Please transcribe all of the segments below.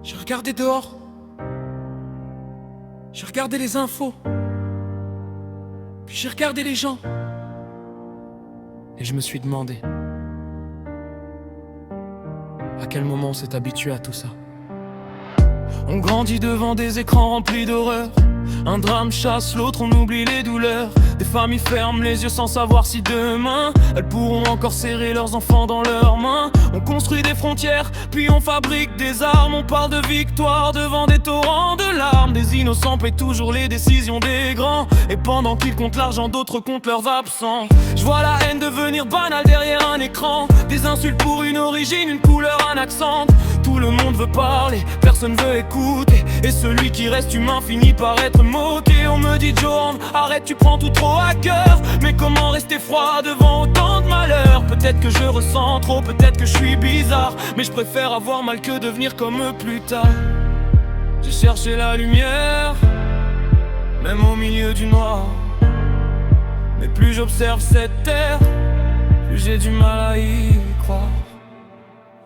J'ai regardé dehors. J'ai regardé les infos. Puis j'ai regardé les gens. Et je me suis demandé à quel moment on s'est habitué à tout ça. On grandit devant des écrans remplis d'horreur. Un drame chasse l'autre, on oublie les douleurs. Des familles ferment les yeux sans savoir si demain elles pourront encore serrer leurs enfants dans leurs mains. On construit des frontières, puis on fabrique des armes. On parle de victoire devant des torrents de larmes. Des innocents paient toujours les décisions des grands. Et pendant qu'ils comptent l'argent, d'autres comptent leurs absents. Je vois la haine devenir banale derrière un écran. Des insultes pour une origine, une couleur, un accent. Tout le monde veut parler, personne veut écouter. Et celui qui reste humain finit par être moqué. On me dit John, arrête, tu prends tout trop à cœur. Mais comment rester froid devant autant de malheur? Peut-être que je ressens trop, peut-être que je suis bizarre, mais je préfère avoir mal que devenir comme eux plus tard. J'ai cherché la lumière, même au milieu du noir. Mais plus j'observe cette terre, plus j'ai du mal à y croire.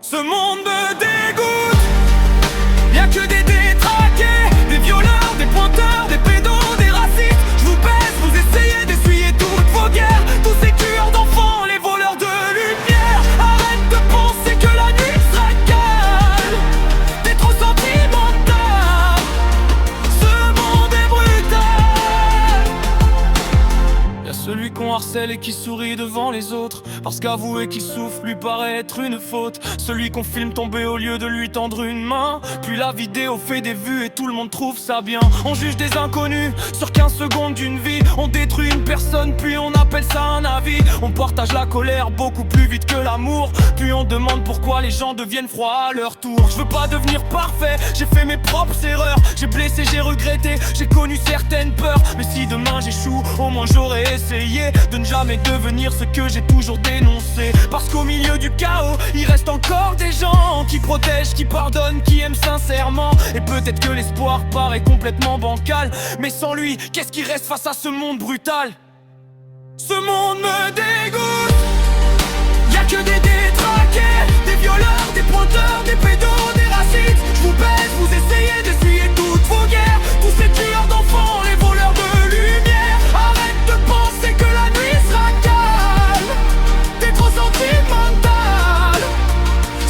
Ce monde me dégoûte. Y'a que des détraqués, des violeurs, des pointeurs, des pédos, des racistes. Je vous baisse, vous essayez d'essuyer toutes vos guerres. Tous ces tueurs d'enfants, les voleurs de lumière. Arrête de penser que la nuit sera calme. T'es trop sentimental. Ce monde est brutal. Y'a celui qu'on harcèle et qui sourit devant les autres, parce qu'avouer qu'il souffre lui paraît être une faute. Celui qu'on filme tomber au lieu de lui tendre une main. Puis la vidéo fait des vues et tout le monde trouve ça bien. On juge des inconnus sur 15 secondes d'une vie. On détruit une personne puis on appelle ça un avis. On partage la colère beaucoup plus vite que l'amour. Puis on demande pourquoi les gens deviennent froids à leur tour. Je veux pas devenir parfait, j'ai fait mes propres erreurs. J'ai blessé, j'ai regretté, j'ai connu certaines peurs. Mais si demain j'échoue, au moins j'aurais essayé de ne jamais devenir ce que j'ai toujours dénoncé. Parce qu'au milieu du chaos, il reste encore des gens qui protègent, qui pardonnent, qui aiment sincèrement. Et peut-être que l'espoir paraît complètement bancal, mais sans lui, qu'est-ce qui reste face à ce monde brutal? Ce monde me dégoûte. Y'a que des détraqués, des violeurs, des pointeurs, des pédos, des racistes. Je vous baisse, vous essayez d'essuyer toutes vos guerres. Tous ces tueurs d'enfants, les voleurs de lumière. Arrête de penser que la nuit sera calme. T'es trop sentimental.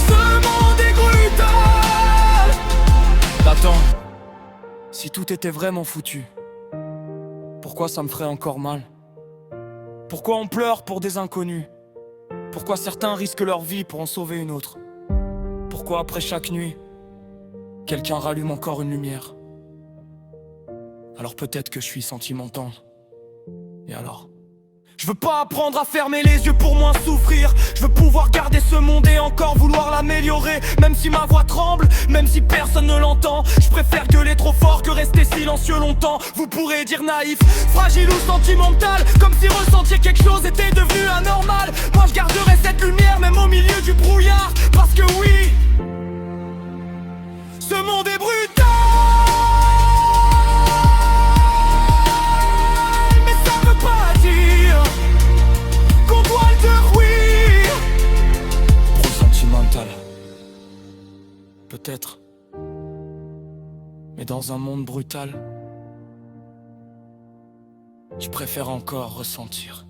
Ce monde est brutal. Attends, si tout était vraiment foutu, pourquoi ça me ferait encore mal? Pourquoi on pleure pour des inconnus? Pourquoi certains risquent leur vie pour en sauver une autre? Pourquoi après chaque nuit, quelqu'un rallume encore une lumière? Alors peut-être que je suis sentimental. Et alors? Je veux pas apprendre à fermer les yeux pour moins souffrir. Je veux pouvoir garder ce monde et encore vouloir l'améliorer. Même si ma voix tremble, même si personne ne l'entend. Je préfère gueuler trop fort que rester silencieux longtemps. Vous pourrez dire naïf, fragile ou sentimental, comme si ressentir quelque chose était devenu anormal. Moi je garderai cette lumière même au milieu du brouillard. Parce que oui, ce monde est brutal. Peut-être, mais dans un monde brutal, je préfère encore ressentir.